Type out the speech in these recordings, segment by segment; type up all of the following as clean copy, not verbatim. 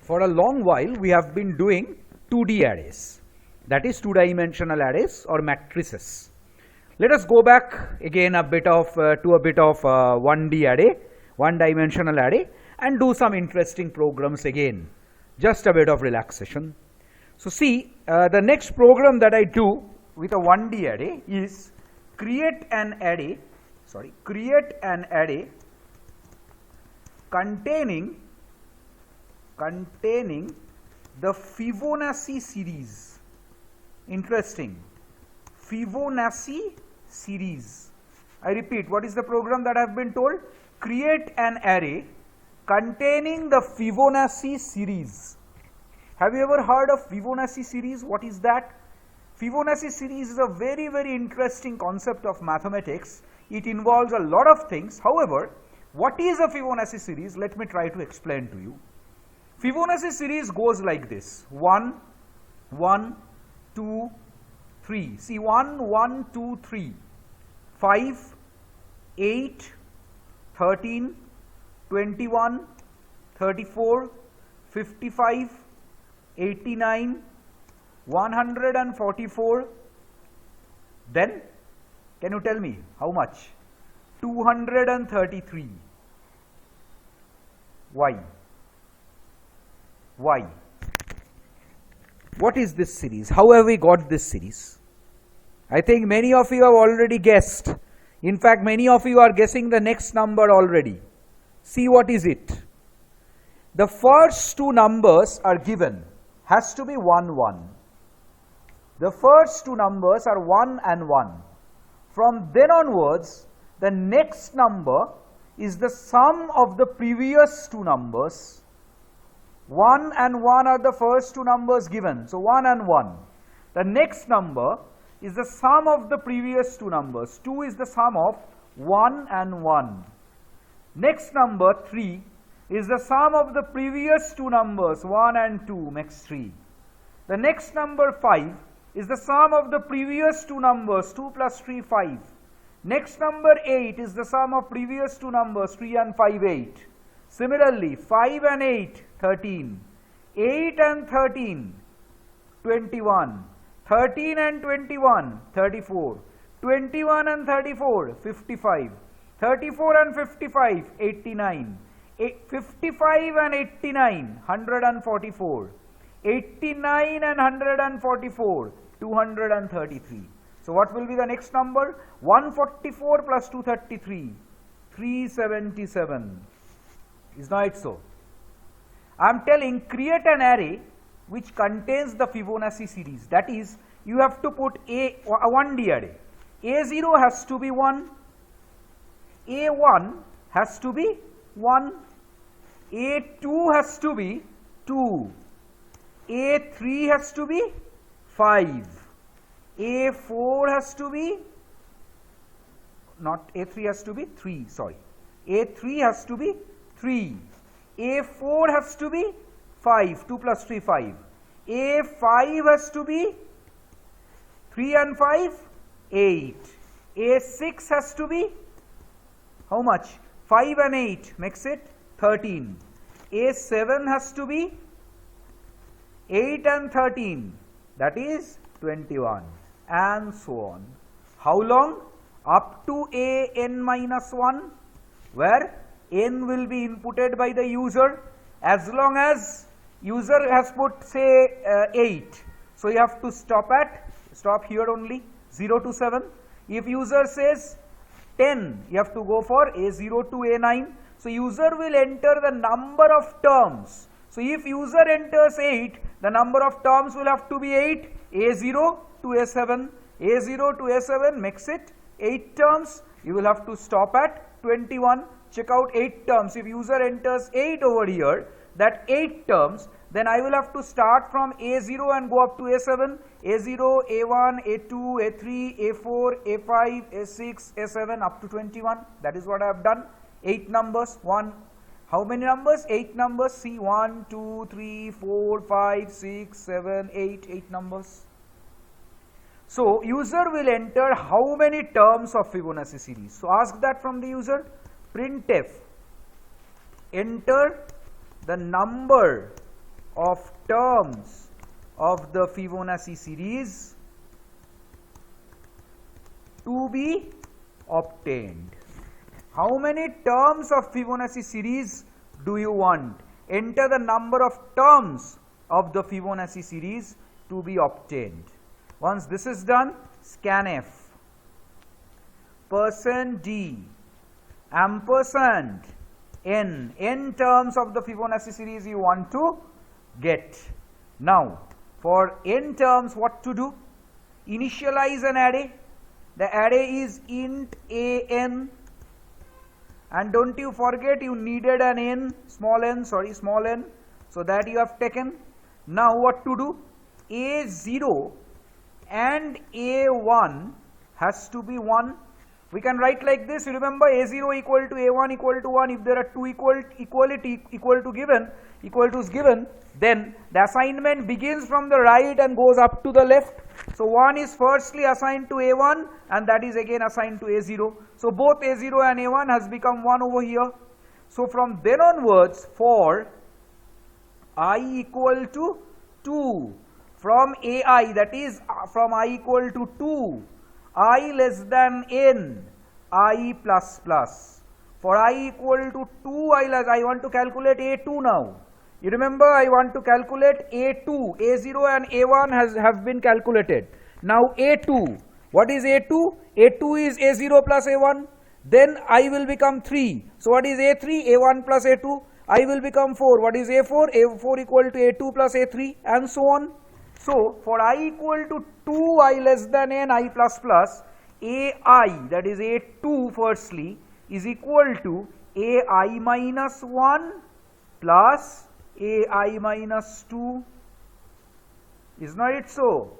For a long while we have been doing 2D arrays, that is two-dimensional arrays or matrices. Let us go back again a bit of to a bit of 1D array, one-dimensional array, and do some interesting programs again. Just a bit of relaxation. So see, the next program that I do with a 1D array is create an array containing the Fibonacci series. Interesting. Fibonacci series. I repeat, what is the program that I have been told? Create an array containing the Fibonacci series. Have you ever heard of Fibonacci series? What is that? Fibonacci series is a very, very interesting concept of mathematics. It involves a lot of things. However, what is a Fibonacci series? Let me try to explain to you. Fibonacci series goes like this: 1, 1, 2, 3. See, 1, 1, 2, 3, 5, 8, 13, 21, 34, 55, 89, 144. Then, can you tell me how much? 233. Why? Why? What is this series? How have we got this series? I think many of you have already guessed. In fact, many of you are guessing the next number already. See, what is it? The first two numbers are given. Has to be 1, 1. The first two numbers are 1 and 1. From then onwards, the next number is the sum of the previous two numbers. 1 and 1 are the first two numbers given. So 1 and 1. The next number is the sum of the previous two numbers. 2 is the sum of 1 and 1. Next number 3 is the sum of the previous two numbers. 1 and 2 makes 3. The next number 5 is the sum of the previous two numbers. 2 plus 3, 5. Next number 8 is the sum of previous two numbers. 3 and 5, 8. Similarly, 5 and 8, 13. 8 and 13, 21. 13 and 21, 34. 21 and 34, 55. 34 and 55, 89. 55 and 89, 144. 89 and 144, 233. So what will be the next number? 144 plus 233, 377. Is not it so? I am telling, create an array which contains the Fibonacci series. That is, you have to put a 1D array. A0 has to be 1. A1 has to be 1. A2 has to be 2. A3 has to be 5. A4 has to be, not A3 has to be 3, sorry. A3 has to be 3. A4 has to be 5. 2 plus 3, 5. A5 has to be 3 and 5, 8. A6 has to be how much? 5 and 8 makes it 13. A7 has to be 8 and 13, that is 21, and so on. How long? Up to an minus 1, where n will be inputted by the user, as long as user has put say 8. So you have to stop here only, 0 to 7. If user says 10, you have to go for A0 to A9. So user will enter the number of terms. So if user enters 8, the number of terms will have to be 8. A0 to A7. A0 to A7 makes it 8 terms. You will have to stop at 21. Check out 8 terms. If user enters 8 over here, that 8 terms, then I will have to start from A0 and go up to A7. A0, A1, A2, A3, A4, A5, A6, A7 up to 21. That is what I have done. 8 numbers. How many numbers? 8 numbers. See, 1, 2, 3, 4, 5, 6, 7, 8. 8 numbers. So user will enter how many terms of Fibonacci series. So ask that from the user. Printf, enter the number of terms of the Fibonacci series to be obtained. How many terms of Fibonacci series do you want? Enter the number of terms of the Fibonacci series to be obtained. Once this is done, scanf %d ampersand n terms of the Fibonacci series you want to get. Now, for n terms, what to do? Initialize an array. The array is int an, and don't you forget you needed an n, small n, so that you have taken. Now what to do? A0 and A1 has to be 1. We can write like this. You remember A0 equal to A1 equal to 1. If there are two equal to is given, then the assignment begins from the right and goes up to the left. So 1 is firstly assigned to A1 and that is again assigned to A0. So both A0 and A1 has become 1 over here. So from then onwards, for I equal to 2, from AI, that is from I equal to 2, I less than n, I plus plus. For I equal to 2, I want to calculate A2 now. You remember I want to calculate A2, A0 and A1 have been calculated. Now A2, what is A2? A2 is A0 plus A1, then I will become 3. So what is A3? A1 plus A2, I will become 4. What is A4? A4 equal to A2 plus A3 and so on. So for I equal to 2, I less than n, I plus plus, AI, that is A2 firstly, is equal to AI minus 1 plus AI minus 2. Is not it so?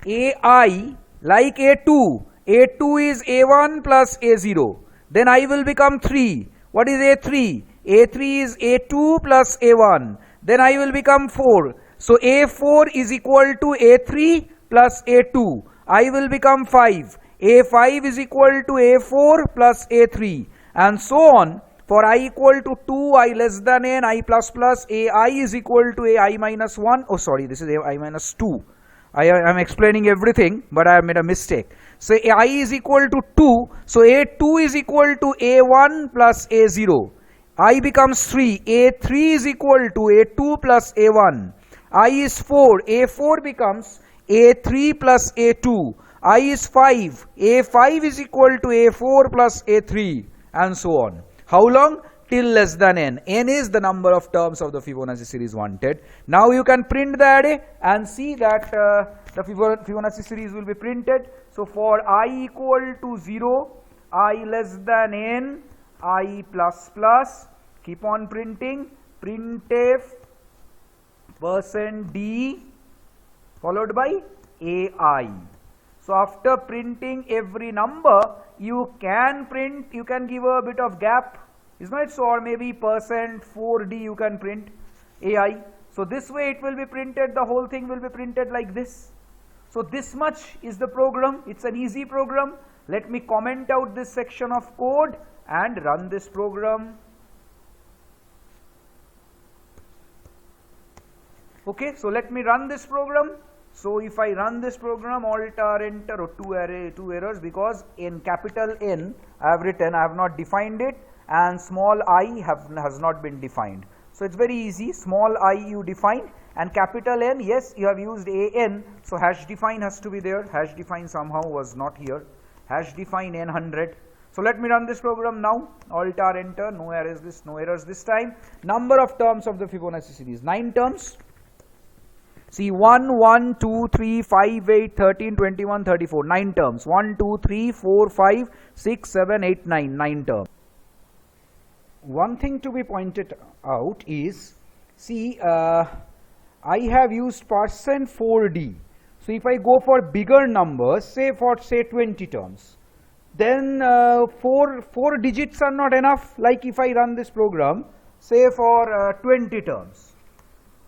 AI like A2. A2 is A1 plus A0. Then I will become 3. What is A3? A3 is A2 plus A1. Then I will become 4. So A4 is equal to A3 plus A2. I will become 5. A5 is equal to A4 plus A3 and so on. For I equal to 2, I less than n, I plus plus, AI is equal to AI minus 1. Oh sorry, this is AI minus 2. I am explaining everything, but I have made a mistake. So I is equal to 2. So A2 is equal to A1 plus A0. I becomes 3. A3 is equal to A2 plus A1. I is 4. A4 becomes A3 plus A2. I is 5. A5 is equal to A4 plus A3 and so on. How long? Till less than n. N is the number of terms of the Fibonacci series wanted. Now you can print the array and see that the Fibonacci series will be printed. So for I equal to 0, I less than n, I plus plus, keep on printing, printf %d followed by AI. So after printing every number, you can print, you can give a bit of gap, is not it so, or maybe %4d you can print AI. So this way it will be printed, the whole thing will be printed like this. So this much is the program. It's an easy program. Let me comment out this section of code and run this program. Okay, so let me run this program. So if I run this program, Alt R enter, or two errors, because in capital N I have written, I have not defined it, and small I has not been defined. So it's very easy. Small I you define, and capital N, yes, you have used AN, so hash define has to be there. Hash define somehow was not here. Hash define N100. So let me run this program now. Alt R enter, no errors this time. Number of terms of the Fibonacci series, 9 terms. See, 1, 1, 2, 3, 5, 8, 13, 21, 34, 9 terms. 1, 2, 3, 4, 5, 6, 7, 8, 9, 9 terms. One thing to be pointed out is, see, I have used %4d. So if I go for bigger numbers, say 20 terms, then four digits are not enough. Like if I run this program, say for 20 terms.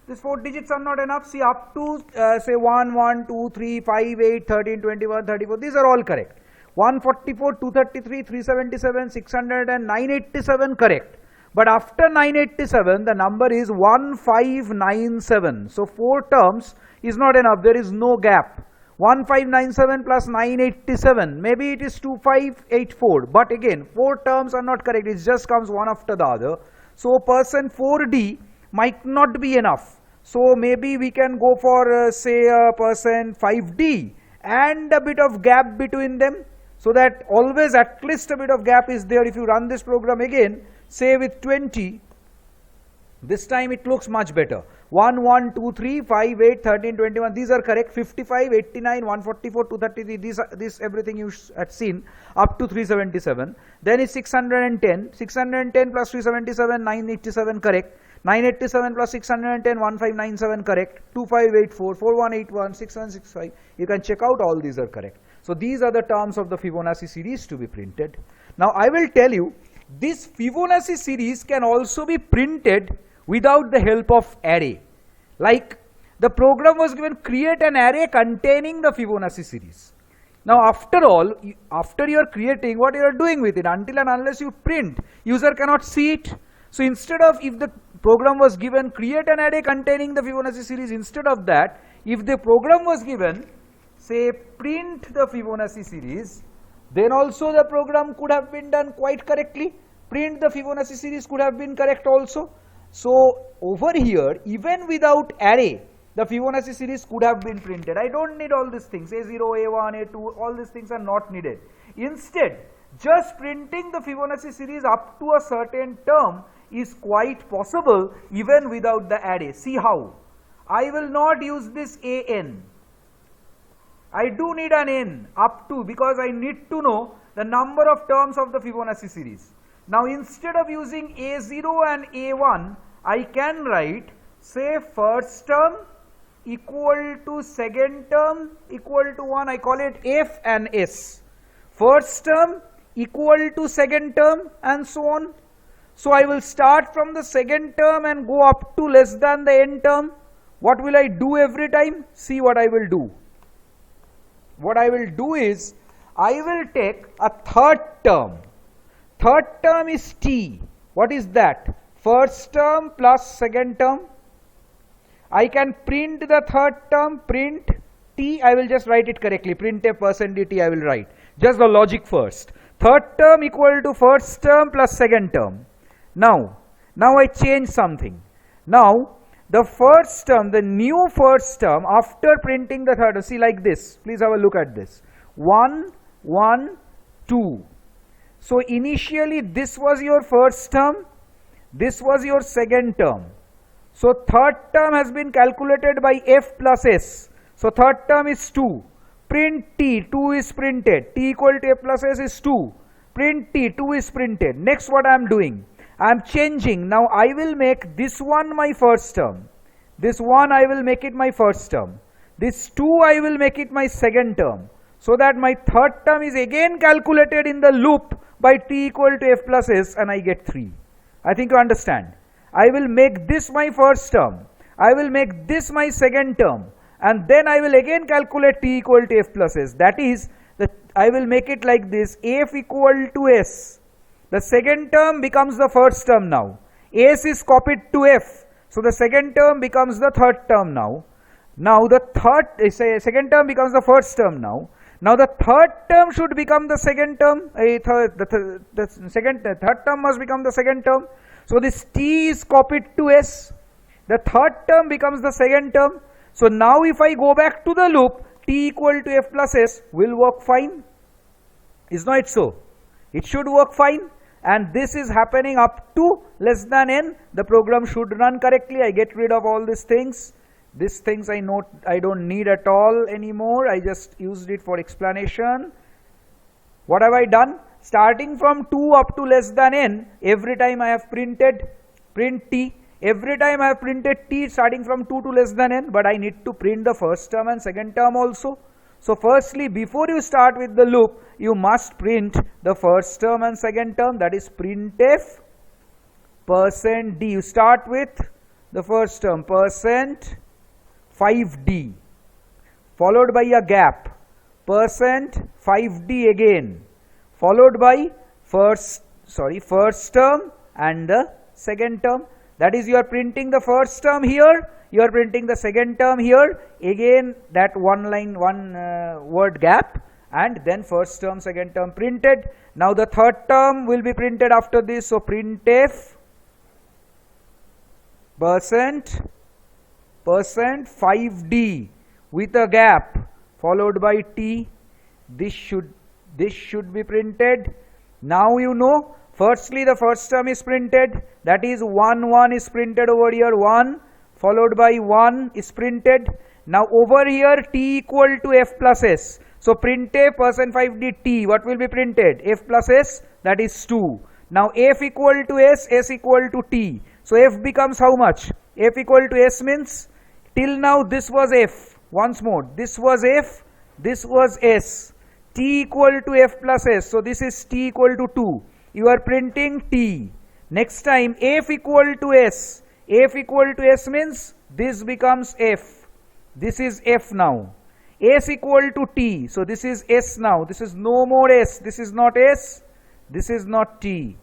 These 4 digits are not enough. See, up to say 1, 1, 2, 3, 5, 8, 13, 21, 34. These are all correct. 144, 233, 377, 600 and 987 correct. But after 987, the number is 1597. So 4 terms is not enough. There is no gap. 1597 plus 987. Maybe it is 2584. But again, 4 terms are not correct. It just comes one after the other. So person 4D might not be enough. So maybe we can go for say person 5D and a bit of gap between them. So that always at least a bit of gap is there. If you run this program again, say with 20, this time it looks much better. 1, 1, 2, 3, 5, 8, 13, 21, these are correct. 55, 89, 144, 233, this everything you had seen up to 377. Then is 610, 610 plus 377, 987 correct. 987 plus 610, 1597 correct. 2584, 4181, 6165. You can check out all these are correct. So these are the terms of the Fibonacci series to be printed. Now I will tell you, this Fibonacci series can also be printed without the help of array. Like the program was given, create an array containing the Fibonacci series. Now after all, after you are creating, what you are doing with it, until and unless you print, user cannot see it. So instead of, if the program was given, create an array containing the Fibonacci series, instead of that, if the program was given, say print the Fibonacci series, then also the program could have been done quite correctly. Print the Fibonacci series could have been correct also. So over here, even without array, the Fibonacci series could have been printed. I don't need all these things, A0, A1, A2, all these things are not needed. Instead, just printing the Fibonacci series up to a certain term is quite possible even without the array. See how? I will not use this AN. I do need an N up to, because I need to know the number of terms of the Fibonacci series. Now instead of using A0 and A1, I can write, say first term equal to second term equal to 1, I call it F and S. First term equal to second term and so on. So I will start from the second term and go up to less than the n term. What will I do every time? See what I will do. What I will do is, I will take a third term. Third term is T. What is that? First term plus second term. I can print the third term, print T. I will just write it correctly. Print a %dt I will write. Just the logic first. Third term equal to first term plus second term. Now I change something. Now the first term, the new first term after printing the third, see like this. Please have a look at this. 1, 1, 2. So initially this was your first term, this was your second term. So third term has been calculated by F plus S. So third term is 2. Print T, 2 is printed. T equal to F plus S is 2. Print T, 2 is printed. Next what I am doing? I am changing. Now I will make this one my first term. This one I will make it my first term. This 2 I will make it my second term. So that my third term is again calculated in the loop by T equal to F plus S and I get 3. I think you understand. I will make this my first term. I will make this my second term. And then I will again calculate T equal to F plus S. That is, I will make it like this. F equal to S. The second term becomes the first term now. S is copied to F. So the second term becomes the third term now. Now the second term becomes the first term now. Now the third term should become the second term. The third term must become the second term. So this T is copied to S. The third term becomes the second term. So now if I go back to the loop, T equal to F plus S will work fine. Is not it so? It should work fine. And this is happening up to less than n. The program should run correctly. I get rid of all these things. These things I don't need at all anymore. I just used it for explanation. What have I done? Starting from 2 up to less than n, every time I have printed print T. Every time I have printed T starting from 2 to less than n, but I need to print the first term and second term also. So firstly, before you start with the loop, you must print the first term and second term, that is printf %d. You start with the first term %5d followed by a gap, %5d again followed by first term and the second term. That is, you are printing the first term here, you are printing the second term here, again that one word gap, and then first term, second term printed. Now the third term will be printed after this, so printf percent 5d with a gap followed by t. This should be printed. Now you know, firstly the first term is printed, that is 1 is printed over here, 1 followed by 1 is printed. Now over here t equal to f plus s, so printf percent 5d t, what will be printed? F plus s, that is 2. Now f equal to s equal to t, so f becomes how much? F equal to s means, till now this was f, once more, this was f, this was s, t equal to f plus s, so this is t equal to 2. You are printing t. Next time f equal to s, f equal to s means this becomes f, this is f now. S equal to t, so this is s now, this is no more s, this is not s, this is not t.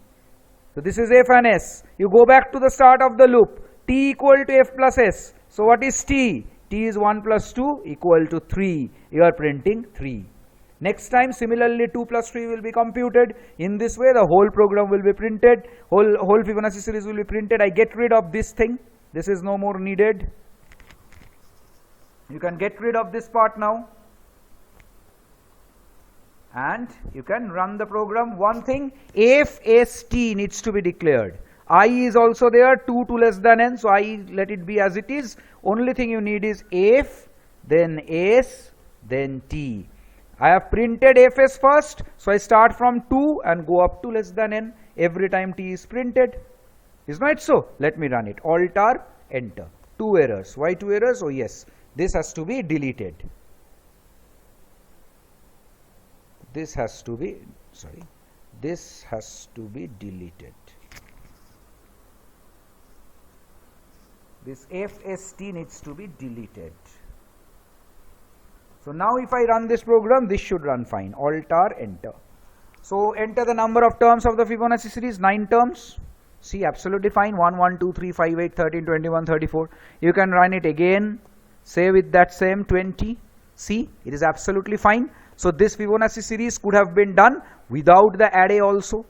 So this is f and s. You go back to the start of the loop, t equal to f plus s. So what is t? T is 1 plus 2 equal to 3. You are printing 3. Next time similarly 2 plus 3 will be computed. In this way the whole program will be printed, whole Fibonacci series will be printed. I get rid of this thing, this is no more needed. You can get rid of this part now, and you can run the program. One thing, if st needs to be declared. I is also there, 2 to less than n, so I let it be as it is. Only thing you need is f, then s, then t. I have printed fs first, so I start from 2 and go up to less than n every time t is printed. Is not so? Let me run it. Alt R, enter. 2 errors. Why 2 errors? Oh yes, this has to be deleted. This has to be, sorry, this has to be deleted. This fst needs to be deleted. So now if I run this program, this should run fine. Alt R, enter. So enter the number of terms of the Fibonacci series, 9 terms. See, absolutely fine. 1, 1, 2, 3, 5, 8, 13, 21, 34. You can run it again, say with that same 20. See, it is absolutely fine. So this Fibonacci series could have been done without the array also.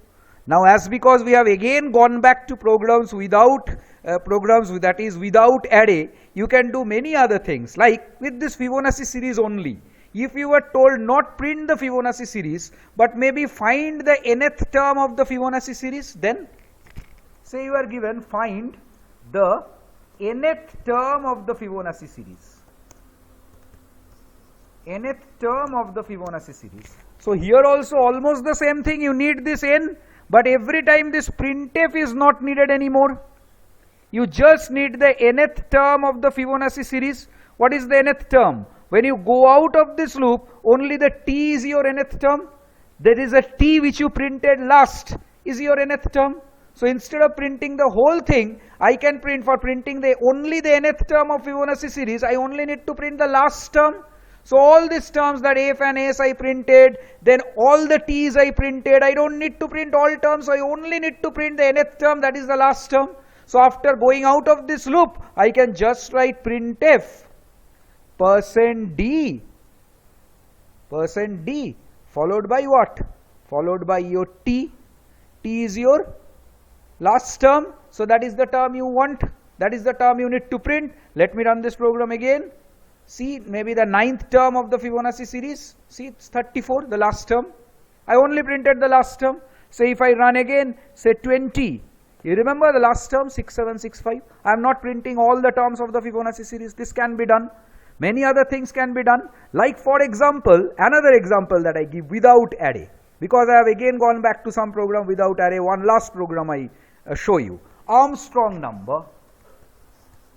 Now as because we have again gone back to programs without that is without array, you can do many other things, like with this Fibonacci series only. If you were told not print the Fibonacci series but maybe find the nth term of the Fibonacci series, then say you are given find the nth term of the Fibonacci series. Nth term of the Fibonacci series. So here also almost the same thing, you need this n, but every time this printf is not needed anymore. You just need the nth term of the Fibonacci series. What is the nth term? When you go out of this loop, only the t is your nth term. There is a t which you printed last is your nth term. So instead of printing the whole thing, I can print, for printing only the nth term of Fibonacci series, I only need to print the last term. So all these terms, that f and s I printed, then all the t's I printed, I don't need to print all terms, so I only need to print the nth term, that is the last term. So after going out of this loop, I can just write printf %d followed by what? Followed by your t. T is your last term, so that is the term you want, that is the term you need to print. Let me run this program again. See, maybe the 9th term of the Fibonacci series. See, it's 34, the last term. I only printed the last term. Say if I run again, say 20. You remember the last term, 6765. I am not printing all the terms of the Fibonacci series. This can be done. Many other things can be done. Like for example, another example that I give without array. Because I have again gone back to some program without array. One last program I show you. Armstrong number.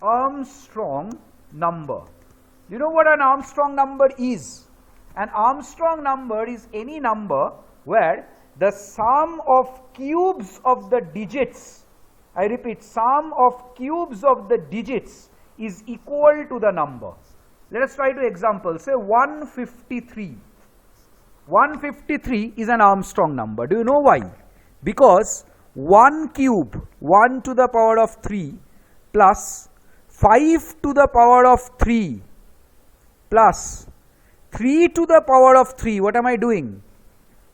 Armstrong number. You know what an Armstrong number is? An Armstrong number is any number where the sum of cubes of the digits, I repeat, sum of cubes of the digits is equal to the number. Let us try to example. Say 153. 153 is an Armstrong number. Do you know why? Because 1 cube 1 to the power of 3 plus 5 to the power of 3 plus 3 to the power of 3. What am I doing?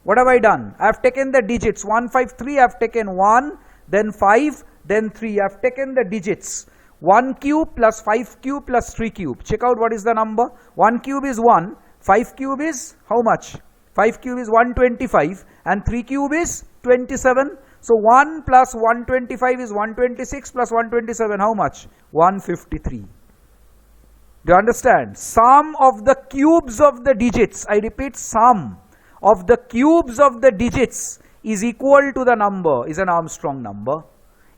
What have I done? I have taken the digits 1, 5, 3. I have taken 1, then 5, then 3. I have taken the digits 1 cube plus 5 cube plus 3 cube. Check out what is the number. 1 cube is 1, 5 cube is how much? 5 cube is 125 and 3 cube is 27. So 1 plus 125 is 126 plus 127 how much? 153. Do you understand? Sum of the cubes of the digits, I repeat, sum of the cubes of the digits is equal to the number, is an Armstrong number.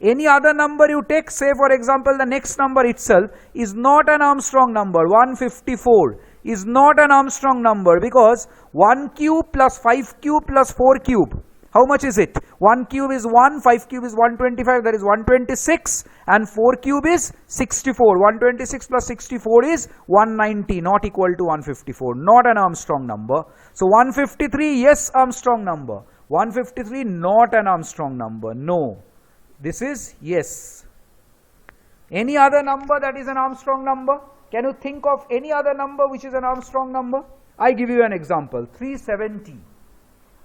Any other number you take, say for example the next number itself is not an Armstrong number. 154 is not an Armstrong number because 1 cube plus 5 cube plus 4 cube, how much is it? 1 cube is 1, 5 cube is 125, that is 126, and 4 cube is 64. 126 plus 64 is 190, not equal to 154, not an Armstrong number. So 153, yes, Armstrong number. 153, not an Armstrong number. No. This is yes. Any other number that is an Armstrong number? Can you think of any other number which is an Armstrong number? I give you an example. 370.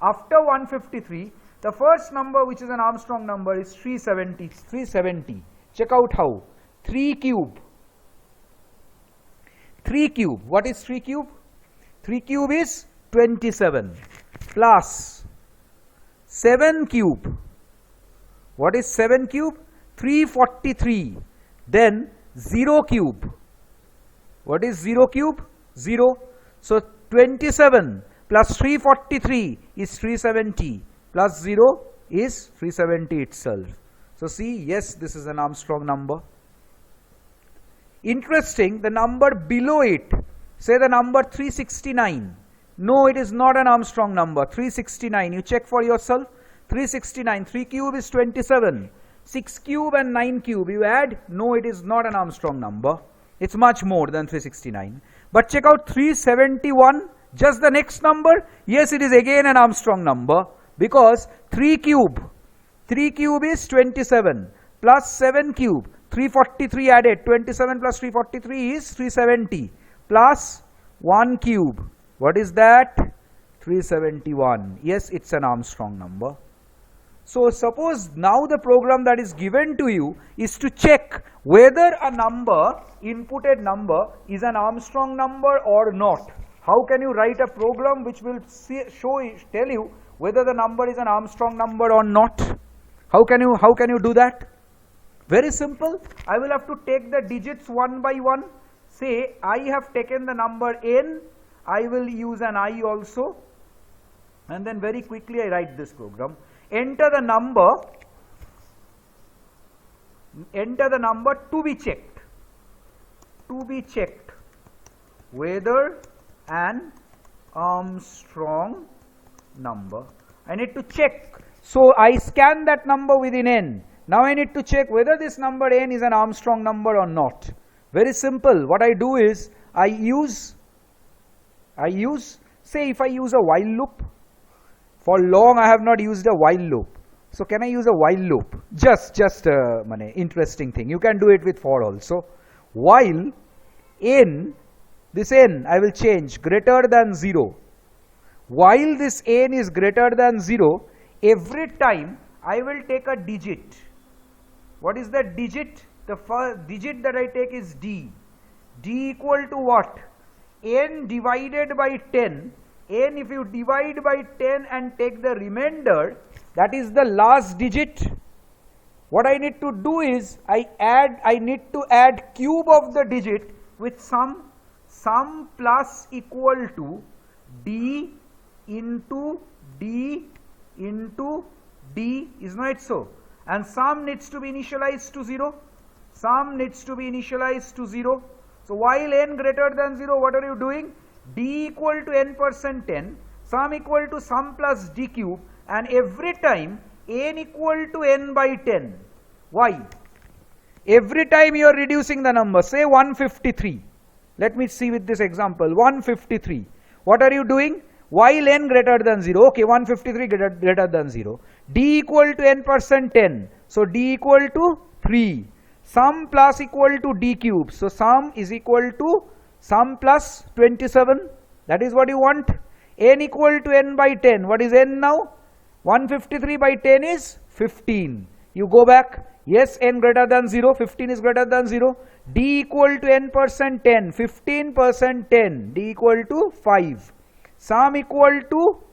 After 153, the first number which is an Armstrong number is 370. 370. Check out how. 3 cube. 3 cube. What is 3 cube? 3 cube is 27 plus 7 cube. What is 7 cube? 343. Then 0 cube. What is 0 cube? 0. So 27 plus 343 is 370 plus 0 is 370 itself. So see, yes, this is an Armstrong number. Interesting, the number below it, say the number 369. No, it is not an Armstrong number. 369, you check for yourself. 369, 3 cube is 27. 6 cube and 9 cube, you add. No, it is not an Armstrong number. It's much more than 369. But check out 371, just the next number. Yes, it is again an Armstrong number because 3 cube is 27 plus 7 cube, 343 added. 27 plus 343 is 370 plus 1 cube. What is that? 371. Yes, it's an Armstrong number. So suppose now the program that is given to you is to check whether a number, inputted number, is an Armstrong number or not. How can you write a program which will tell you whether the number is an Armstrong number or not? How can you do that? Very simple. I will have to take the digits one by one. Say I have taken the number n, I will use an I also, and then very quickly I write this program. Enter the number to be checked. To be checked whether an Armstrong number. I need to check. So I scan that number within n. Now I need to check whether this number n is an Armstrong number or not. Very simple. What I do is I use, say if I use a while loop. For long I have not used a while loop. So can I use a while loop? Just interesting thing. You can do it with for also. While n, this n I will change greater than 0. While this n is greater than 0, every time I will take a digit. What is the digit? The first digit that I take is d. D equal to what? N divided by 10. N, if you divide by 10 and take the remainder, that is the last digit. What I need to do is I need to add cube of the digit with sum plus equal to d into d into d, is not it so? And sum needs to be initialized to 0. Sum needs to be initialized to 0. So while n greater than 0, what are you doing? D equal to n percent 10, sum equal to sum plus d cube, and every time n equal to n by 10. Why? Every time you are reducing the number, say 153. Let me see with this example, 153. What are you doing? while n greater than 0. Okay, 153 greater than 0. D equal to n percent 10. So D equal to 3. Sum plus equal to D cube. So sum is equal to sum plus 27. That is what you want. N equal to n by 10. What is n now? 153 by 10 is 15. You go back. Yes, n greater than 0. 15 is greater than 0. D equal to n percent 10. 15% 10. D equal to 5. Sum equal to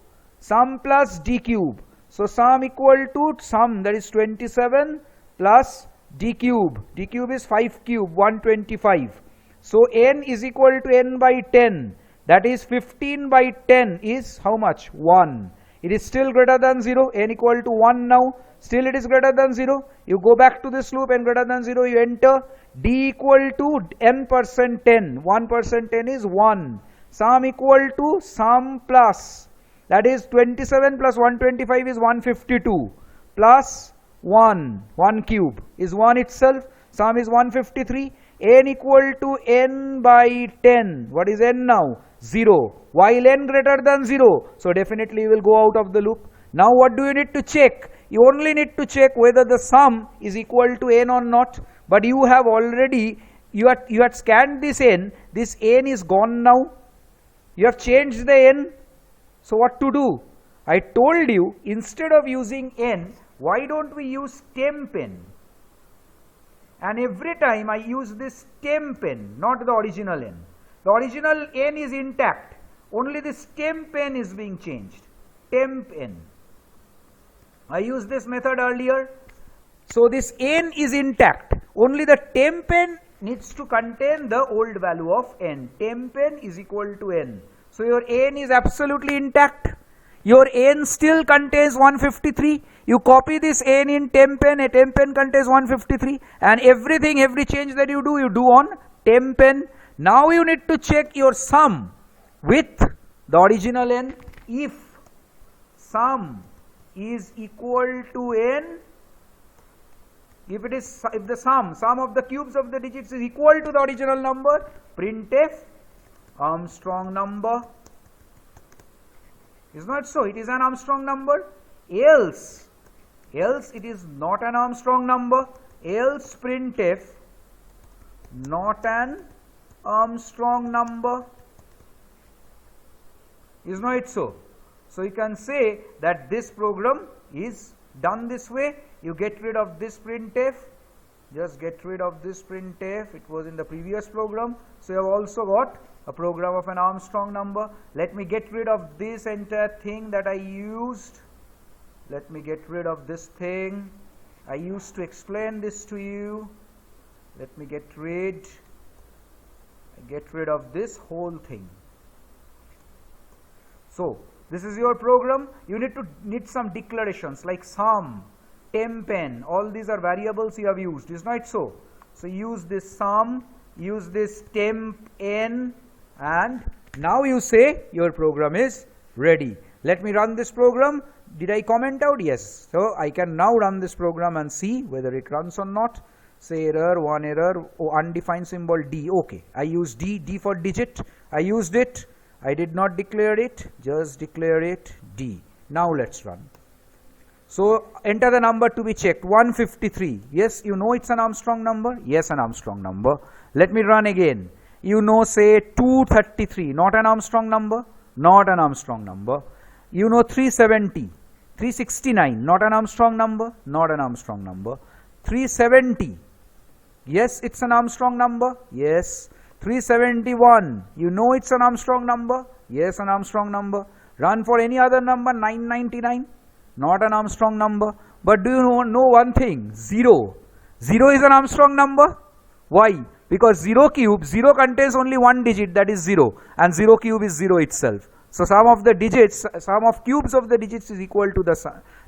sum plus D cube. So sum equal to sum, that is 27 plus D cube. D cube is 5 cube, 125. So n is equal to n by 10. That is 15 by 10 is how much? 1. It is still greater than 0. N equal to 1 now. Still it is greater than 0. You go back to this loop, n greater than 0, you enter. D equal to n percent 10. 1% 10 is 1. Sum equal to sum plus, that is 27 plus 125 is 152 plus 1 cube is 1 itself. Sum is 153. N equal to n by 10. What is n now? 0. While n greater than 0. So definitely you will go out of the loop. Now what do you need to check? You only need to check whether the sum is equal to n or not. But you have already, you had scanned this n. This n is gone now. You have changed the n. So what to do? I told you, instead of using n, why don't we use temp n? And every time I use this temp n, not the original n. The original n is intact. Only this temp n is being changed. Temp n. I used this method earlier. So this n is intact. Only the temp n needs to contain the old value of n. Temp n is equal to n. So your n is absolutely intact. Your n still contains 153. You copy this n in temp n. A temp n contains 153. And everything, every change that you do on temp n. Now you need to check your sum with the original n. If sum is equal to n, if the sum of the cubes of the digits is equal to the original number, printf Armstrong number. Is not so? It is an Armstrong number. Else it is not an Armstrong number. Else printf not an Armstrong number. Is not it so? So you can say that this program is done this way. You get rid of this printf. Just get rid of this printf. It was in the previous program. So you have also got a program of an Armstrong number. Let me get rid of this entire thing that I used. Let me get rid of this thing. I used to explain this to you. Let me get rid of this whole thing. So this is your program. You need some declarations like sum, temp n. All these are variables you have used. Is not so? So use this sum, use this temp n, and now you say your program is ready. Let me run this program. Did I comment out? Yes. So I can now run this program and see whether it runs or not. Say error, one error, undefined symbol D. Okay, I used D for digit. I used it. I did not declare it, just declare it D. Now let's run. So enter the number to be checked, 153. Yes, you know it's an Armstrong number. Yes, an Armstrong number. Let me run again. You know, say 233, not an Armstrong number, not an Armstrong number. You know 370, 369, not an Armstrong number, not an Armstrong number. 370, yes, it's an Armstrong number, yes. 371, you know it's an Armstrong number, yes, an Armstrong number. Run for any other number, 999, not an Armstrong number. But do you know one thing? 0. 0 is an Armstrong number. Why? Because 0 cube, 0 contains only one digit, that is 0, and 0 cube is 0 itself. So sum of the digits, sum of cubes of the digits is equal to the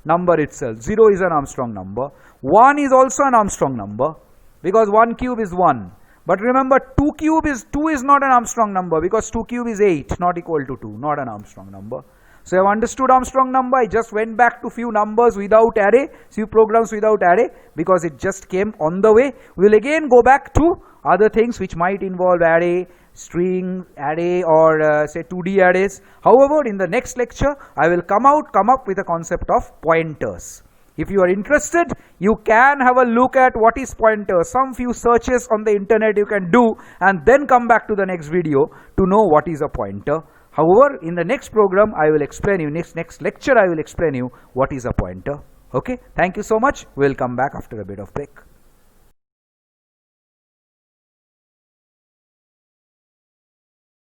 number itself. 0 is an Armstrong number. 1 is also an Armstrong number because 1 cube is 1. But remember, 2 is not an Armstrong number because 2 cube is 8, not equal to 2, not an Armstrong number. So I have understood Armstrong number. I just went back to few numbers without array, few programs without array because it just came on the way. We will again go back to other things which might involve array, string array or say 2D arrays. However, in the next lecture, I will come up with a concept of pointers. If you are interested, you can have a look at what is pointer. Some few searches on the internet you can do and then come back to the next video to know what is a pointer. However, in the next program, I will explain you, next lecture I will explain you what is a pointer. Okay, thank you so much. We will come back after a bit of break.